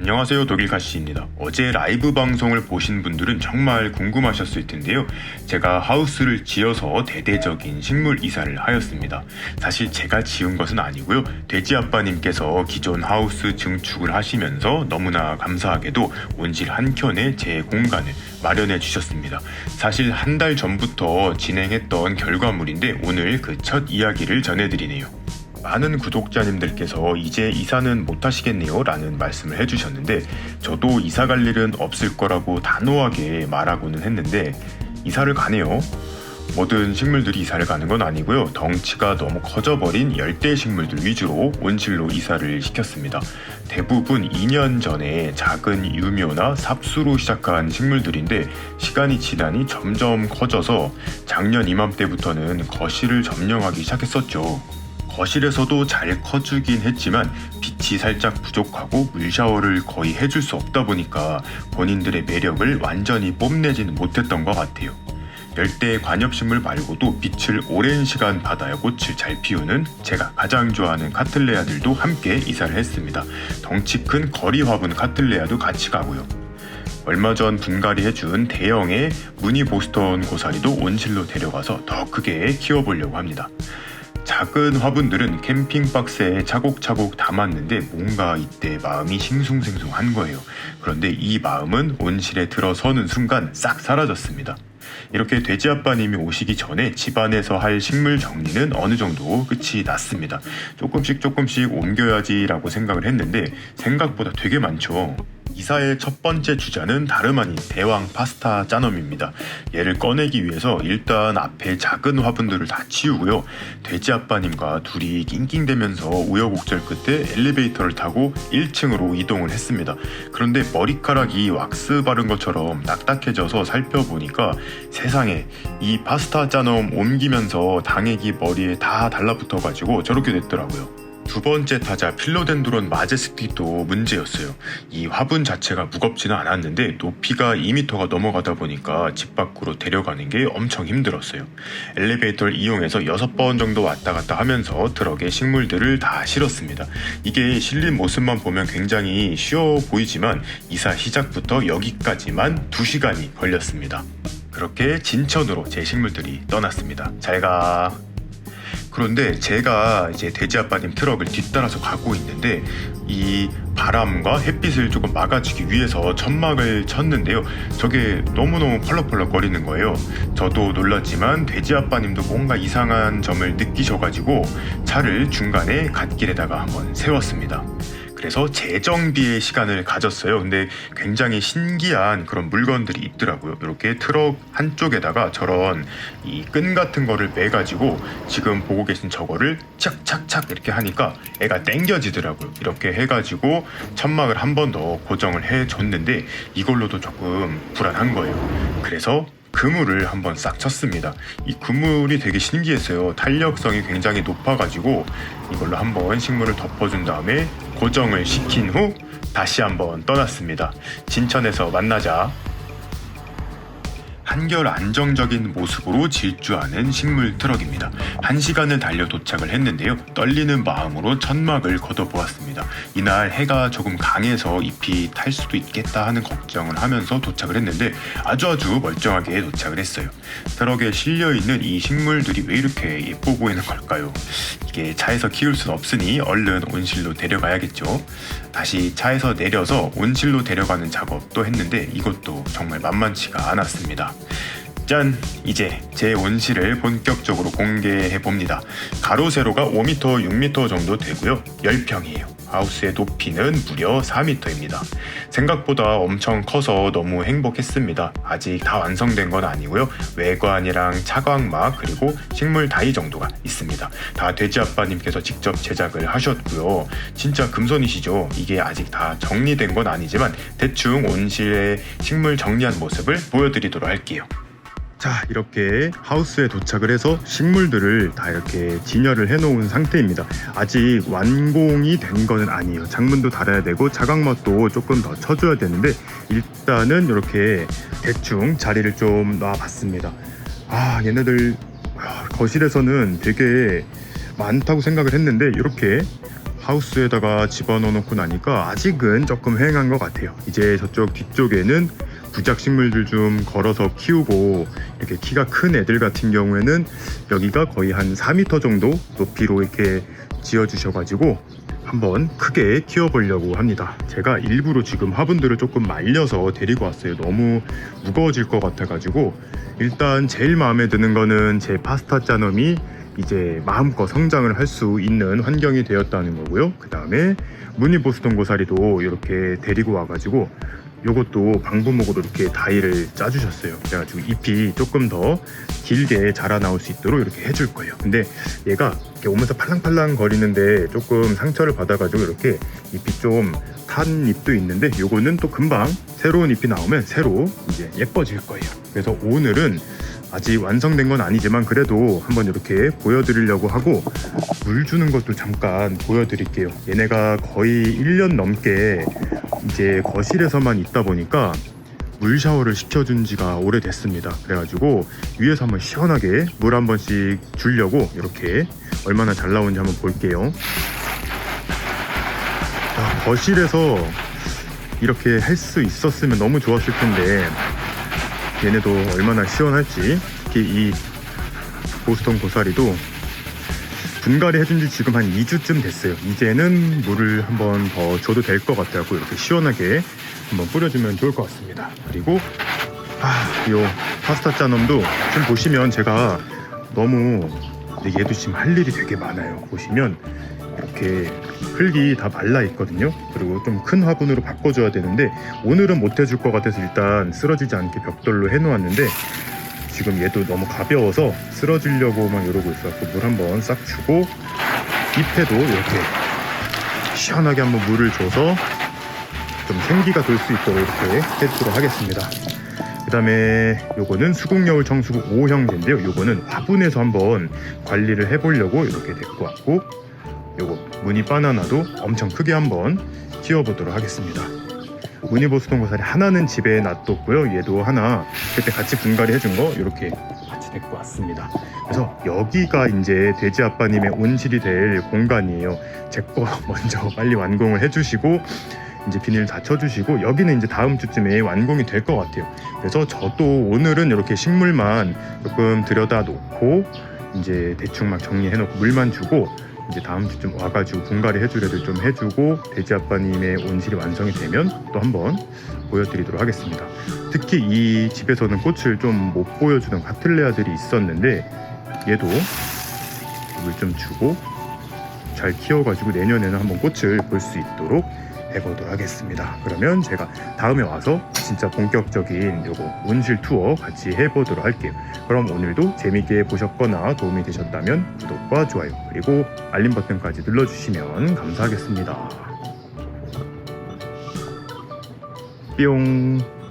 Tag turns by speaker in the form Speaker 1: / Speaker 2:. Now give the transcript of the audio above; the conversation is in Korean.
Speaker 1: 안녕하세요, 독일가시입니다. 어제 라이브 방송을 보신 분들은 정말 궁금하셨을 텐데요. 제가 하우스를 지어서 대대적인 식물 이사를 하였습니다. 사실 제가 지은 것은 아니고요. 돼지 아빠님께서 기존 하우스 증축을 하시면서 너무나 감사하게도 온실 한켠에 제 공간을 마련해 주셨습니다. 사실 한 달 전부터 진행했던 결과물인데 오늘 그 첫 이야기를 전해드리네요. 많은 구독자님들께서 이제 이사는 못하시겠네요 라는 말씀을 해주셨는데, 저도 이사 갈 일은 없을 거라고 단호하게 말하고는 했는데 이사를 가네요. 모든 식물들이 이사를 가는 건 아니고요. 덩치가 너무 커져버린 열대 식물들 위주로 온실로 이사를 시켰습니다. 대부분 2년 전에 작은 유묘나 삽수로 시작한 식물들인데 시간이 지나니 점점 커져서 작년 이맘때부터는 거실을 점령하기 시작했었죠. 거실에서도 잘 커주긴 했지만 빛이 살짝 부족하고 물샤워를 거의 해줄 수 없다 보니까 본인들의 매력을 완전히 뽐내지는 못했던 것 같아요. 열대 관엽식물 말고도 빛을 오랜 시간 받아야 꽃을 잘 피우는 제가 가장 좋아하는 카틀레아들도 함께 이사를 했습니다. 덩치 큰 거리 화분 카틀레아도 같이 가고요. 얼마 전 분갈이 해준 대형의 무늬 보스턴 고사리도 온실로 데려가서 더 크게 키워보려고 합니다. 작은 화분들은 캠핑 박스에 차곡차곡 담았는데 뭔가 이때 마음이 싱숭생숭한 거예요. 그런데 이 마음은 온실에 들어서는 순간 싹 사라졌습니다. 이렇게 돼지 아빠님이 오시기 전에 집안에서 할 식물 정리는 어느 정도 끝이 났습니다. 조금씩 옮겨야지 라고 생각을 했는데 생각보다 되게 많죠. 이사의 첫 번째 주자는 다름 아닌 대왕 파스타 짜놈입니다. 얘를 꺼내기 위해서 일단 앞에 작은 화분들을 다 치우고요. 돼지 아빠님과 둘이 낑낑대면서 우여곡절 끝에 엘리베이터를 타고 1층으로 이동을 했습니다. 그런데 머리카락이 왁스 바른 것처럼 딱딱해져서 살펴보니까 세상에, 이 파스타 짜놈 옮기면서 당액이 머리에 다 달라붙어가지고 저렇게 됐더라고요. 두 번째 타자 필로덴드론 마제스틱도 문제였어요. 이 화분 자체가 무겁지는 않았는데 높이가 2m가 넘어가다 보니까 집 밖으로 데려가는 게 엄청 힘들었어요. 엘리베이터를 이용해서 6번 정도 왔다 갔다 하면서 트럭에 식물들을 다 실었습니다. 이게 실린 모습만 보면 굉장히 쉬워 보이지만 이사 시작부터 여기까지만 2시간이 걸렸습니다. 그렇게 진천으로 제 식물들이 떠났습니다. 잘 가. 그런데 제가 이제 돼지 아빠님 트럭을 뒤따라서 가고 있는데 이 바람과 햇빛을 조금 막아주기 위해서 천막을 쳤는데요. 저게 너무너무 펄럭펄럭 거리는 거예요. 저도 놀랐지만 돼지 아빠님도 뭔가 이상한 점을 느끼셔가지고 차를 중간에 갓길에다가 한번 세웠습니다. 그래서 재정비의 시간을 가졌어요. 근데 굉장히 신기한 그런 물건들이 있더라고요. 이렇게 트럭 한쪽에다가 저런 이 끈 같은 거를 매가지고 지금 보고 계신 저거를 착착착 이렇게 하니까 애가 당겨지더라고요. 이렇게 해가지고 천막을 한 번 더 고정을 해줬는데 이걸로도 조금 불안한 거예요. 그래서 그물을 한번 싹 쳤습니다. 이 그물이 되게 신기했어요. 탄력성이 굉장히 높아가지고 이걸로 한번 식물을 덮어준 다음에 고정을 시킨 후 다시 한번 떠났습니다. 진천에서 만나자. 한결 안정적인 모습으로 질주하는 식물 트럭입니다. 1시간을 달려 도착을 했는데요. 떨리는 마음으로 천막을 걷어보았습니다. 이날 해가 조금 강해서 잎이 탈 수도 있겠다 하는 걱정을 하면서 도착을 했는데 아주 멀쩡하게 도착을 했어요. 트럭에 실려있는 이 식물들이 왜 이렇게 예뻐 보이는 걸까요? 이게 차에서 키울 순 없으니 얼른 온실로 데려가야겠죠. 다시 차에서 내려서 온실로 데려가는 작업도 했는데 이것도 정말 만만치가 않았습니다. 짠! 이제 제 온실을 본격적으로 공개해봅니다. 가로 세로가 5m, 6m 정도 되고요. 10평이에요. 하우스의 높이는 무려 4m입니다. 생각보다 엄청 커서 너무 행복했습니다. 아직 다 완성된 건 아니고요. 외관이랑 차광막 그리고 식물 다이 정도가 있습니다. 다 돼지 아빠님께서 직접 제작을 하셨고요. 진짜 금손이시죠. 이게 아직 다 정리된 건 아니지만 대충 온실의 식물 정리한 모습을 보여드리도록 할게요. 자, 이렇게 하우스에 도착을 해서 식물들을 다 이렇게 진열을 해놓은 상태입니다. 아직 완공이 된 거는 아니에요. 창문도 달아야 되고 차광막도 조금 더 쳐줘야 되는데 일단은 이렇게 대충 자리를 좀 놔봤습니다. 얘네들 거실에서는 되게 많다고 생각을 했는데 이렇게 하우스에다가 집어넣어 놓고 나니까 아직은 조금 휑한 것 같아요. 이제 저쪽 뒤쪽에는 부작 식물들 좀 걸어서 키우고, 이렇게 키가 큰 애들 같은 경우에는 여기가 거의 한 4m 정도 높이로 이렇게 지어 주셔가지고 한번 크게 키워보려고 합니다. 제가 일부러 지금 화분들을 조금 말려서 데리고 왔어요. 너무 무거워질 것 같아가지고. 일단 제일 마음에 드는 거는 제 파스타 짜놈이 이제 마음껏 성장을 할 수 있는 환경이 되었다는 거고요. 그 다음에 무늬 보스턴 고사리도 이렇게 데리고 와가지고 요것도 방부목으로 이렇게 다이를 짜주셨어요. 그래가지고 잎이 조금 더 길게 자라나올 수 있도록 이렇게 해줄 거예요. 근데 얘가 이렇게 오면서 팔랑팔랑 거리는데 조금 상처를 받아가지고 이렇게 잎이 좀 탄 잎도 있는데, 요거는 또 금방 새로운 잎이 나오면 새로 이제 예뻐질 거예요. 그래서 오늘은 아직 완성된 건 아니지만 그래도 한번 이렇게 보여드리려고 하고, 물 주는 것도 잠깐 보여드릴게요. 얘네가 거의 1년 넘게 이제 거실에서만 있다 보니까 물 샤워를 시켜준 지가 오래됐습니다. 그래가지고 위에서 한번 시원하게 물 한 번씩 주려고 이렇게 얼마나 잘 나오는지 한번 볼게요. 자, 거실에서 이렇게 할 수 있었으면 너무 좋았을 텐데, 얘네도 얼마나 시원할지. 특히 이 보스턴 고사리도 분갈이 해준 지 지금 한 2주쯤 됐어요. 이제는 물을 한번 더 줘도 될 것 같아요. 이렇게 시원하게 한번 뿌려주면 좋을 것 같습니다. 그리고 요 파스타 짜놈도 지금 보시면 제가 너무, 근데 얘도 지금 할 일이 되게 많아요. 보시면 이렇게 흙이 다 말라 있거든요. 그리고 좀 큰 화분으로 바꿔줘야 되는데 오늘은 못 해줄 것 같아서 일단 쓰러지지 않게 벽돌로 해놓았는데, 지금 얘도 너무 가벼워서 쓰러지려고만 이러고 있어서 물 한번 싹 주고, 잎에도 이렇게 시원하게 한번 물을 줘서 좀 생기가 돌 수 있도록 이렇게 해주도록 하겠습니다. 그 다음에 요거는 수국여울 청수국 5형제인데요. 요거는 화분에서 한번 관리를 해보려고 이렇게 데리고 왔고, 요거 무늬 바나나도 엄청 크게 한번 키워보도록 하겠습니다. 무늬 보스턴 고사리 하나는 집에 놔뒀고요. 얘도 하나 그때 같이 분갈이 해준 거 이렇게 같이 데리고 왔습니다. 그래서 여기가 이제 돼지 아빠님의 온실이 될 공간이에요. 제 거 먼저 빨리 완공을 해주시고 이제 비닐 다 쳐주시고, 여기는 이제 다음 주쯤에 완공이 될 것 같아요. 그래서 저도 오늘은 이렇게 식물만 조금 들여다 놓고 이제 대충 막 정리해놓고 물만 주고, 이제 다음 주쯤 와가지고 분갈이 해줄 애들 좀 해주고, 돼지 아빠님의 온실이 완성이 되면 또 한번 보여드리도록 하겠습니다. 특히 이 집에서는 꽃을 좀 못 보여주는 카틀레아들이 있었는데, 얘도 물 좀 주고 잘 키워가지고 내년에는 한번 꽃을 볼 수 있도록 해보도록 하겠습니다. 그러면 제가 다음에 와서 진짜 본격적인 요거 온실 투어 같이 해보도록 할게요. 그럼 오늘도 재밌게 보셨거나 도움이 되셨다면 구독과 좋아요 그리고 알림 버튼까지 눌러주시면 감사하겠습니다. 뿅.